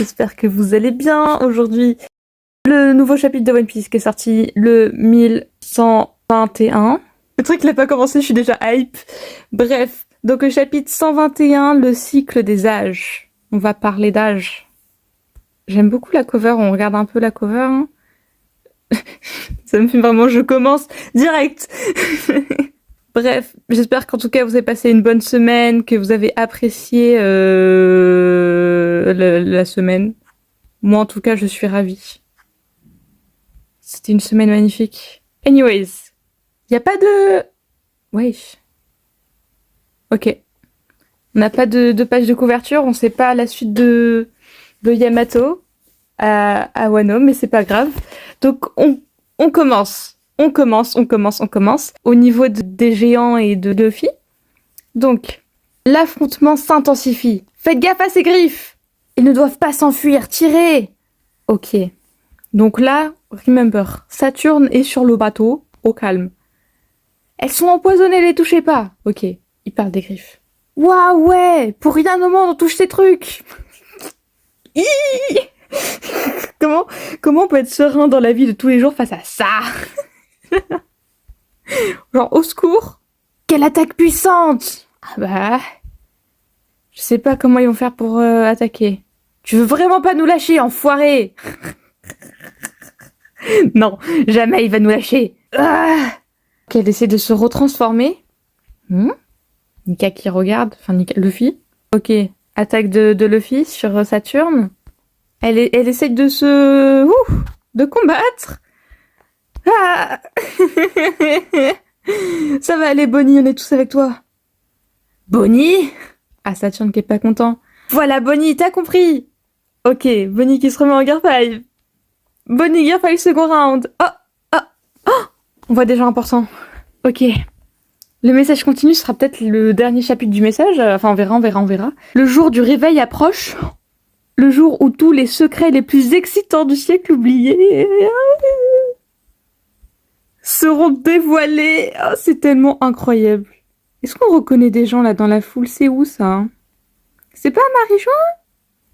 j'espère que vous allez bien. Aujourd'hui, le nouveau chapitre de One Piece qui est sorti le 1121. Le truc n'a pas commencé, je suis déjà hype. Bref, donc le chapitre 121, le cycle des âges. On va parler d'âge. J'aime beaucoup la cover, on regarde un peu la cover. Hein. Ça me fait vraiment, je commence direct. Bref, j'espère qu'en tout cas vous avez passé une bonne semaine, que vous avez apprécié la semaine. Moi en tout cas je suis ravie. C'était une semaine magnifique. Anyways, y a pas de... Wesh. Ok. On n'a pas de page de couverture, on sait pas la suite de Yamato à Wano, mais c'est pas grave. Donc on commence. On commence. Au niveau des géants et de Luffy. Donc, l'affrontement s'intensifie. Faites gaffe à ces griffes! Ils ne doivent pas s'enfuir, tirez! Ok. Donc là, remember, Saturne est sur le bateau, au calme. Elles sont empoisonnées, les touchez pas! Ok, il parle des griffes. Waouh, ouais! Pour rien au monde, on touche ces trucs! Comment on peut être serein dans la vie de tous les jours face à ça? Genre, au secours! Quelle attaque puissante! Ah bah... Je sais pas comment ils vont faire pour attaquer. Tu veux vraiment pas nous lâcher, enfoiré? Non, jamais il va nous lâcher. Ah, ok, elle essaie de se retransformer. Nika qui regarde, enfin Luffy. Ok, attaque de Luffy sur Saturne. Elle essaie de de combattre. Ah. Ça va aller, Bonnie, on est tous avec toi. Bonnie? Ah, Saturne qui est pas content. Voilà, Bonnie, t'as compris. Ok, Bonnie qui se remet en Gear 5. Bonnie Gear 5 second round. Oh. On voit des gens importants. Ok. Le message continu sera peut-être le dernier chapitre du message. Enfin, on verra. Le jour du réveil approche. Le jour où tous les secrets les plus excitants du siècle oublié seront dévoilés. Oh, c'est tellement incroyable. Est-ce qu'on reconnaît des gens là dans la foule? C'est où ça? C'est pas Marijois?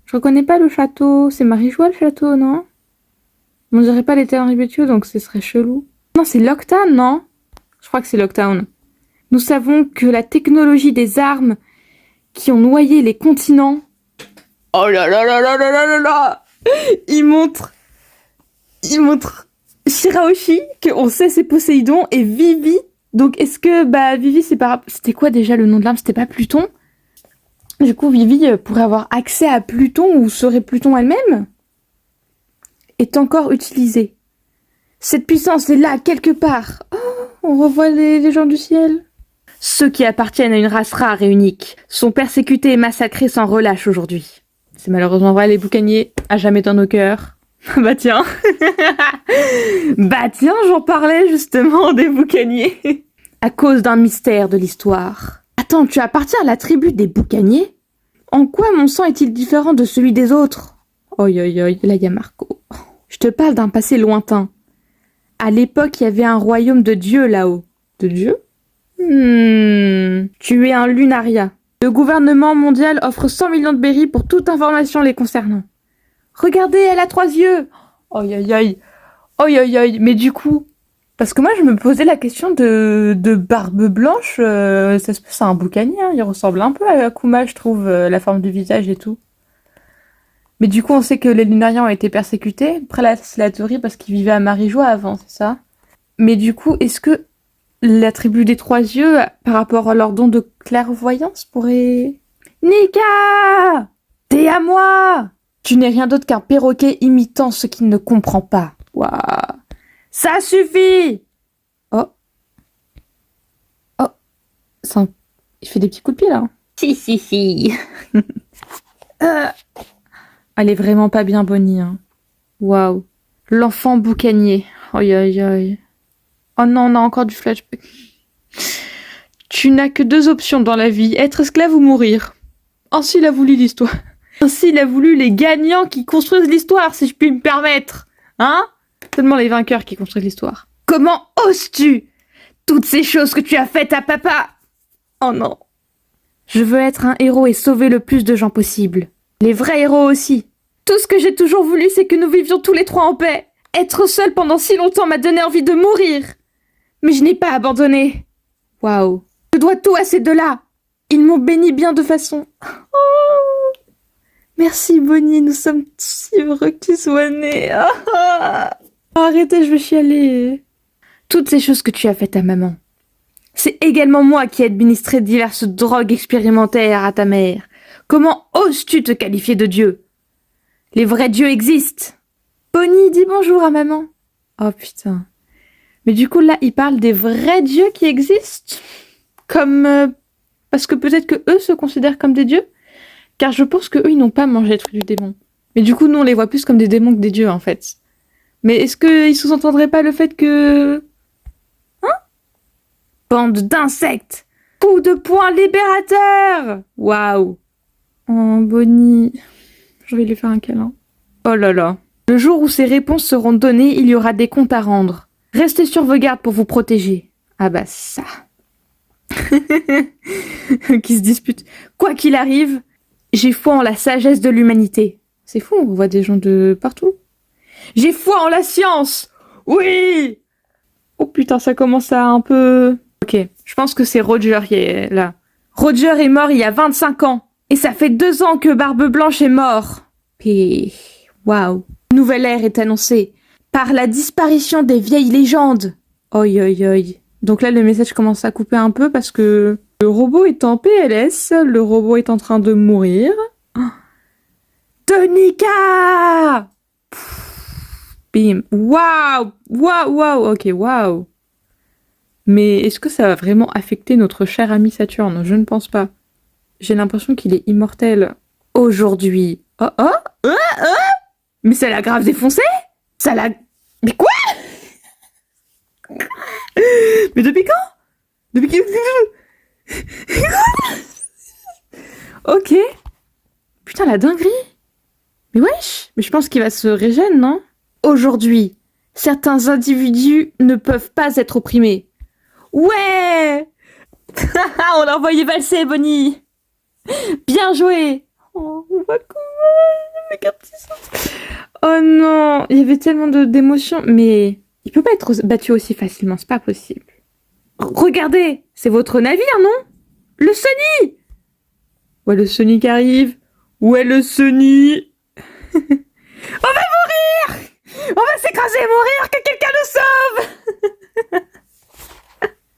Je reconnais pas le château. C'est Marijois le château, non? On dirait pas les terrains ribétieux, donc ce serait chelou. Non, c'est Locktown, non? Je crois que c'est Locktown. Nous savons que la technologie des armes qui ont noyé les continents... Oh là là là là là là là là! Il montre Shirahoshi, qu'on sait c'est Poséidon, et Vivi. Donc est-ce que, Vivi, c'est pas... C'était quoi déjà le nom de l'arme? C'était pas Pluton? Du coup, Vivi pourrait avoir accès à Pluton, ou serait Pluton elle-même? Est encore utilisée. Cette puissance est là, quelque part. Oh, on revoit les gens du ciel. Ceux qui appartiennent à une race rare et unique sont persécutés et massacrés sans relâche aujourd'hui. C'est malheureusement vrai, les boucaniers, à jamais dans nos cœurs. Bah tiens, j'en parlais justement des boucaniers. À cause d'un mystère de l'histoire. Attends, tu appartiens à la tribu des boucaniers? En quoi mon sang est-il différent de celui des autres? Oi, là y a Marco. Je te parle d'un passé lointain. À l'époque, il y avait un royaume de dieux là-haut. De dieux? Tu es un Lunaria. Le gouvernement mondial offre 100 millions de berries pour toute information les concernant. Regardez, elle a 3 yeux. Oi. Mais du coup, parce que moi je me posais la question de Barbe Blanche, ça se peut c'est un boucanier, hein, il ressemble un peu à Akuma, je trouve, la forme du visage et tout. Mais du coup, on sait que les Lunariens ont été persécutés. Après, là, c'est la théorie parce qu'ils vivaient à Marijois avant, c'est ça? Mais du coup, est-ce que la tribu des 3 yeux, par rapport à leur don de clairvoyance, pourrait... Nika! T'es à moi! Tu n'es rien d'autre qu'un perroquet imitant ce qu'il ne comprend pas. Waouh! Ça suffit! Oh. Il fait des petits coups de pied, là. Si. Elle est vraiment pas bien, Bonnie. Hein. Waouh. L'enfant boucanier. Oi. Oh non, on a encore du flashback. Tu n'as que 2 options dans la vie, être esclave ou mourir. Ainsi il a voulu l'histoire. Ainsi il a voulu les gagnants qui construisent l'histoire, si je puis me permettre. Hein? Seulement les vainqueurs qui construisent l'histoire. Comment oses-tu? Toutes ces choses que tu as faites à papa. Oh non. Je veux être un héros et sauver le plus de gens possible. Les vrais héros aussi. Tout ce que j'ai toujours voulu, c'est que nous vivions tous les trois en paix. Être seule pendant si longtemps m'a donné envie de mourir. Mais je n'ai pas abandonné. Waouh. Je dois tout à ces deux-là. Ils m'ont béni bien de façon. Oh. Merci Bonnie, nous sommes si heureux que tu sois née. Arrêtez, je vais chialer. Toutes ces choses que tu as faites à maman. C'est également moi qui ai administré diverses drogues expérimentaires à ta mère. Comment oses-tu te qualifier de Dieu? Les vrais dieux existent. Bonnie, dis bonjour à maman. Oh putain. Mais du coup là, il parle des vrais dieux qui existent. Comme... parce que peut-être que eux se considèrent comme des dieux. Car je pense que eux, ils n'ont pas mangé le truc du démon. Mais du coup, nous, on les voit plus comme des démons que des dieux, en fait. Mais est-ce qu'ils sous-entendraient pas le fait que... Hein? Bande d'insectes! Coup de poing libérateur! Waouh! Oh, Bonnie... Je vais lui faire un câlin. Oh là là. Le jour où ces réponses seront données, il y aura des comptes à rendre. Restez sur vos gardes pour vous protéger. Ah bah ça. Qui se disputent. Quoi qu'il arrive, j'ai foi en la sagesse de l'humanité. C'est fou, on voit des gens de partout. J'ai foi en la science. Oui. Oh putain, ça commence à un peu... Ok, je pense que c'est Roger qui est là. Roger est mort il y a 25 ans. Et ça fait 2 ans que Barbe Blanche est mort. Puis, waouh. Nouvelle ère est annoncée par la disparition des vieilles légendes. Oi, oi, oi. Donc là, le message commence à couper un peu parce que le robot est en PLS. Le robot est en train de mourir. Tonika! Bim. Waouh! Waouh, waouh. Ok, waouh. Mais est-ce que ça va vraiment affecter notre cher ami Saturne? Je ne pense pas. J'ai l'impression qu'il est immortel. Aujourd'hui. Oh, oh, mais ça l'a grave défoncé? Ça l'a... Mais quoi? Mais depuis quand? Depuis quand? Ok. Putain, la dinguerie. Mais wesh. Mais je pense qu'il va se régénérer, non? Aujourd'hui, certains individus ne peuvent pas être opprimés. Ouais. On l'a envoyé valser, Bonnie. Bien joué. Oh, on va comment avec un petit son. Oh non, il y avait tellement d'émotions, mais il peut pas être battu aussi facilement, c'est pas possible. Regardez, c'est votre navire, non? Le Sunny. Ouais, le Sunny qui arrive. Ouais, le Sunny. On va mourir. On va s'écraser et mourir, que quelqu'un nous sauve.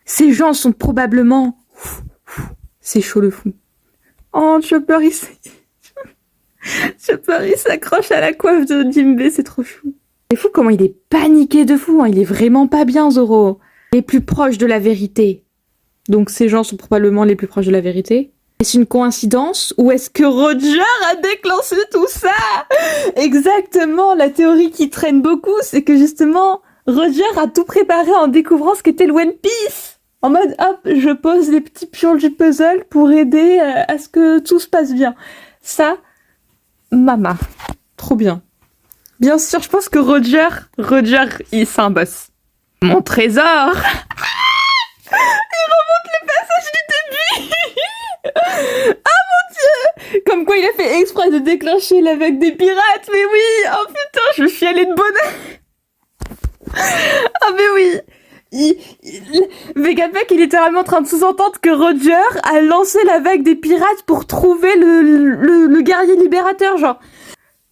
Ces gens sont probablement... C'est chaud le fou. Oh, Chopper, il s'accroche à la coiffe de Jinbei, c'est trop chou. C'est fou comment il est paniqué de fou, hein. Il est vraiment pas bien, Zoro. Les plus proches de la vérité. Donc ces gens sont probablement les plus proches de la vérité. Est-ce une coïncidence ou est-ce que Roger a déclenché tout ça? Exactement, la théorie qui traîne beaucoup, c'est que justement, Roger a tout préparé en découvrant ce qu'était le One Piece. En mode, hop, je pose les petits pions du puzzle pour aider à ce que tout se passe bien. Ça, mama. Trop bien. Bien sûr, je pense que Roger, c'est un boss. Mon trésor. Il remonte le passage du début. Ah mon Dieu. Comme quoi il a fait exprès de déclencher la vague des pirates. Mais oui. Oh putain, je suis allée de bonheur. Ah mais oui. Vegapunk est littéralement en train de sous-entendre que Roger a lancé la vague des pirates pour trouver le guerrier libérateur, genre.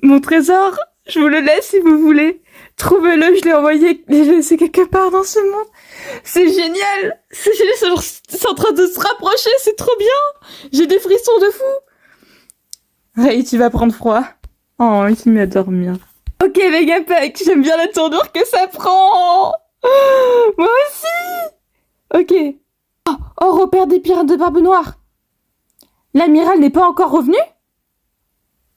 Mon trésor, je vous le laisse si vous voulez. Trouvez-le, je l'ai envoyé, je l'ai laissé quelque part dans ce monde. C'est génial. C'est génial, c'est en train de se rapprocher, c'est trop bien. J'ai des frissons de fou. Ray, tu vas prendre froid. Oh, il s'est mis à dormir. Ok, Vegapunk, j'aime bien la tournure que ça prend. Moi aussi. Ok. Oh, repère des pirates de Barbe Noire. L'amiral n'est pas encore revenu?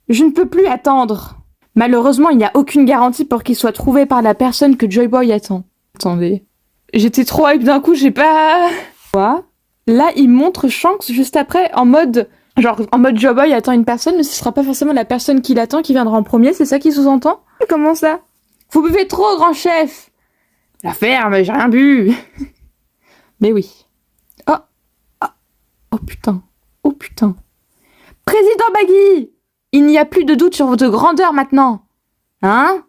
Je ne peux plus attendre. Malheureusement, il n'y a aucune garantie pour qu'il soit trouvé par la personne que Joy Boy attend. Attendez. J'étais trop hype d'un coup, j'ai pas... Quoi? Là, il montre Shanks juste après en mode... Genre, en mode Joy Boy attend une personne, mais ce sera pas forcément la personne qui l'attend qui viendra en premier, c'est ça qu'il sous-entend? Comment ça? Vous buvez trop, grand chef. La ferme, j'ai rien bu. Mais oui. Oh putain. Oh putain. Président Baggy. Il n'y a plus de doute sur votre grandeur maintenant. Hein?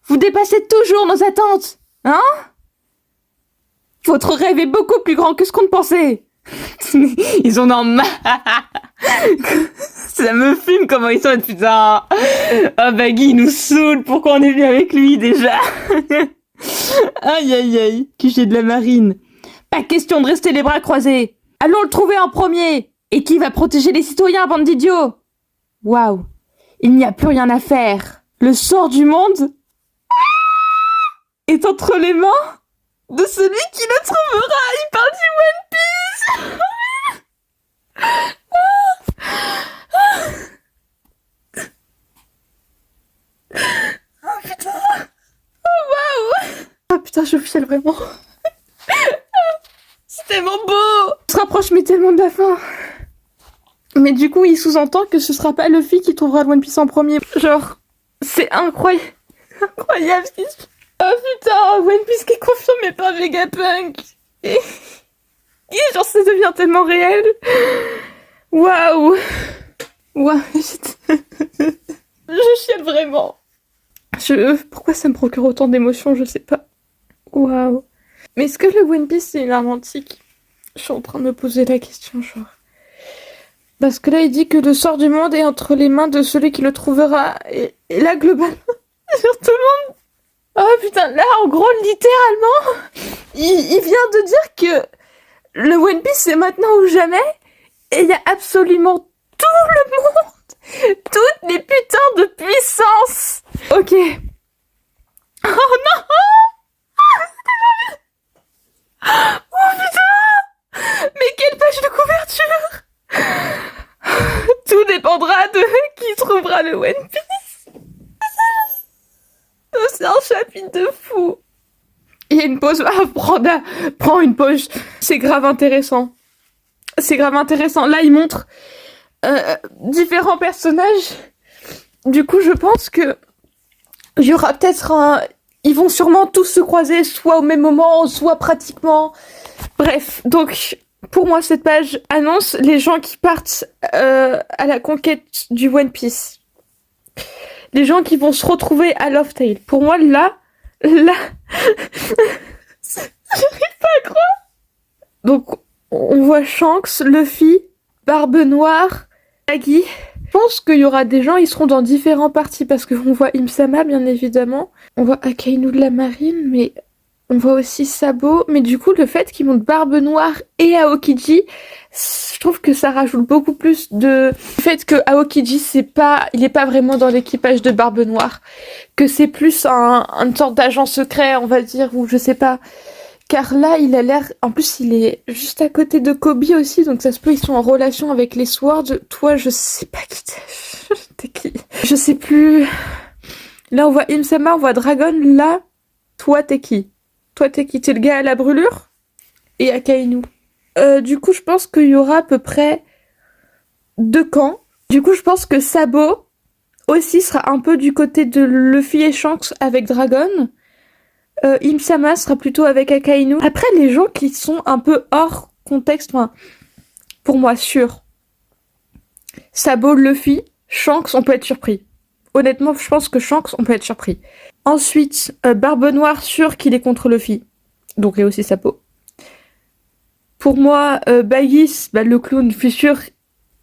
Vous dépassez toujours nos attentes. Hein? Votre rêve est beaucoup plus grand que ce qu'on pensait. Ils ont en marre. Ça me fume comment ils sont, putain. Ah, Baggy, il nous saoule. Pourquoi on est venu avec lui, déjà? Aïe, aïe, aïe. QG de la marine. Pas question de rester les bras croisés. Allons le trouver en premier. Et qui va protéger les citoyens, bande d'idiots? Waouh. Il n'y a plus rien à faire. Le sort du monde est entre les mains de celui qui le trouvera. Il parle du One Piece. Oh putain. Oh waouh. Oh putain, je fiale vraiment. C'est tellement beau. On se rapproche mais tellement de la fin. Mais du coup, il sous-entend que ce sera pas Luffy qui trouvera le One Piece en premier. Genre, c'est incroyable. Incroyable ce qui se passe. Oh putain, One Piece qui est confirmé par Vegapunk. Et genre, ça devient tellement réel. Waouh. Waouh. Je chiale vraiment. Pourquoi ça me procure autant d'émotions, je sais pas. Waouh. Mais est-ce que le One Piece c'est une arme antique? Je suis en train de me poser la question, genre. Parce que là, il dit que le sort du monde est entre les mains de celui qui le trouvera. Et là, globalement, sur tout le monde. Oh putain, là, en gros, littéralement, il vient de dire que le One Piece c'est maintenant ou jamais. Et il y a absolument tout le monde. Toutes les putains de puissances. Ok. Oh non. Oh putain. Mais quelle page de couverture. Tout dépendra de qui trouvera le One Piece. C'est un chapitre de fou. Il y a une pause. Ah, prends une pause. C'est grave intéressant. C'est grave intéressant. Là, il montre différents personnages. Du coup, je pense que il y aura peut-être un... Ils vont sûrement tous se croiser, soit au même moment, soit pratiquement. Bref, donc... Pour moi, cette page annonce les gens qui partent à la conquête du One Piece. Les gens qui vont se retrouver à Laugh Tale. Pour moi, là... J'arrive pas à croire. Donc, on voit Shanks, Luffy, Barbe Noire, Nagi. Je pense qu'il y aura des gens, ils seront dans différents parties, parce qu'on voit Im-sama, bien évidemment. On voit Akainu de la marine, mais... On voit aussi Sabo, mais du coup, le fait qu'ils montent Barbe Noire et Aokiji, je trouve que ça rajoute beaucoup plus de... Le fait que Aokiji, il est pas vraiment dans l'équipage de Barbe Noire, que c'est plus une sorte d'agent secret, on va dire, ou je sais pas. Car là, il a l'air... En plus, il est juste à côté de Kobe aussi, donc ça se peut, ils sont en relation avec les Swords. Toi, je sais pas qui t'es. T'es qui? Je sais plus... Là, on voit Im-sama, on voit Dragon, là, toi, t'es qui? Toi, t'es qui? T'es le gars à la brûlure? Et Akainu. Du coup, je pense qu'il y aura à peu près 2 camps. Du coup, je pense que Sabo aussi sera un peu du côté de Luffy et Shanks avec Dragon. Im-sama sera plutôt avec Akainu. Après, les gens qui sont un peu hors contexte, enfin, pour moi, sûr. Sabo, Luffy, Shanks, on peut être surpris. Honnêtement, je pense que Shanks, on peut être surpris. Ensuite, Barbe Noire, sûr qu'il est contre Luffy. Donc, il y a aussi Sabo. Pour moi, Baggy, le clown, je suis sûr,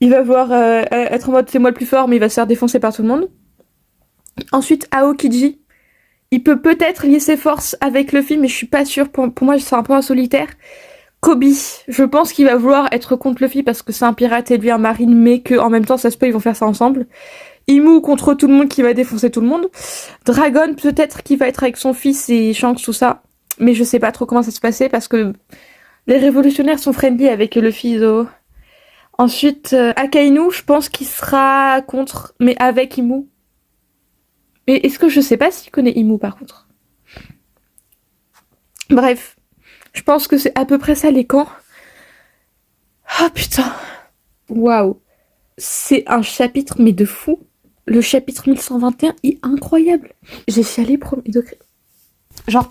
il va voir être en mode c'est moi le plus fort, mais il va se faire défoncer par tout le monde. Ensuite, Aokiji. Il peut peut-être lier ses forces avec Luffy, mais je suis pas sûre. Pour moi, c'est un peu un solitaire. Kobe, je pense qu'il va vouloir être contre Luffy parce que c'est un pirate et lui un marine, mais qu'en même temps, ça se peut, ils vont faire ça ensemble. Imu contre tout le monde qui va défoncer tout le monde. Dragon, peut-être qu'il va être avec son fils et Shanks, tout ça. Mais je sais pas trop comment ça se passait parce que les révolutionnaires sont friendly avec Luffy, Zo. Ensuite, Akainu, je pense qu'il sera contre, mais avec Imu. Mais est-ce que je sais pas s'il connaît Imu par contre? Bref, je pense que c'est à peu près ça les camps. Oh putain. Waouh. C'est un chapitre, mais de fou. Le chapitre 1121 est incroyable. J'ai chialé premier degré. Genre,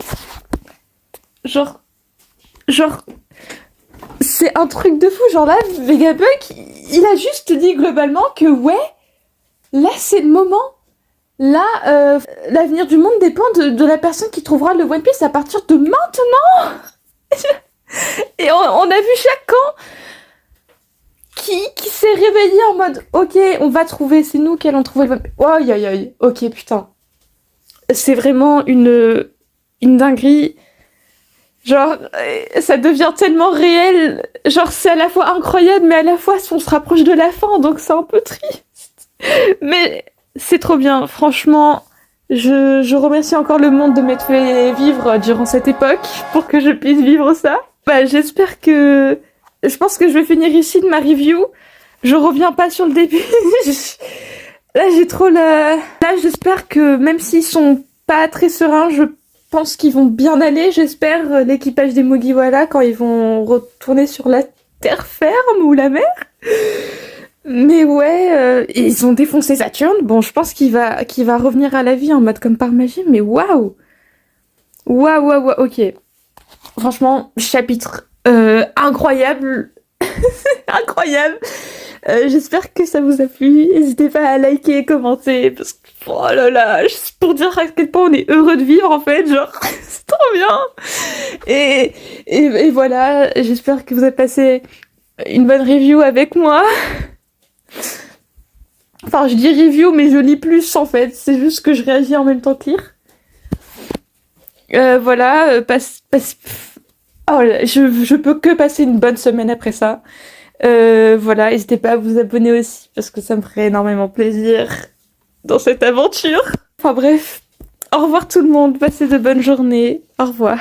c'est un truc de fou. Genre là, Vegapunk, il a juste dit globalement que ouais, Là, c'est le moment. Là, l'avenir du monde dépend de la personne qui trouvera le One Piece à partir de maintenant. Et on a vu chacun qui s'est réveillé en mode ok, on va trouver, c'est nous qui allons trouver le One Piece. Aïe aïe aïe, ok putain. C'est vraiment une dinguerie. Genre, ça devient tellement réel. Genre, c'est à la fois incroyable, mais à la fois, on se rapproche de la fin, donc c'est un peu triste. Mais c'est trop bien. Franchement, je remercie encore le monde de m'être fait vivre durant cette époque pour que je puisse vivre ça. Bah, j'espère que... Je pense que je vais finir ici de ma review. Je reviens pas sur le début. Là, j'ai trop la... Là, j'espère que même s'ils sont pas très sereins, je pense qu'ils vont bien aller. J'espère l'équipage des Mugiwara quand ils vont retourner sur la terre ferme ou la mer. Mais ouais, ils ont défoncé Saturne. Bon, je pense qu'il va revenir à la vie en mode comme par magie. Mais waouh, waouh, waouh, waouh. Ok. Franchement, chapitre incroyable, incroyable. J'espère que ça vous a plu. N'hésitez pas à liker et commenter parce que oh là là, juste pour dire à quel point on est heureux de vivre en fait, genre c'est trop bien. Et voilà, j'espère que vous avez passé une bonne review avec moi. Enfin, je dis review, mais je lis plus en fait. C'est juste que je réagis en même temps que lire. Voilà, oh là, je peux que passer une bonne semaine après ça. Voilà, n'hésitez pas à vous abonner aussi parce que ça me ferait énormément plaisir dans cette aventure. Enfin bref, au revoir tout le monde, passez de bonnes journées. Au revoir.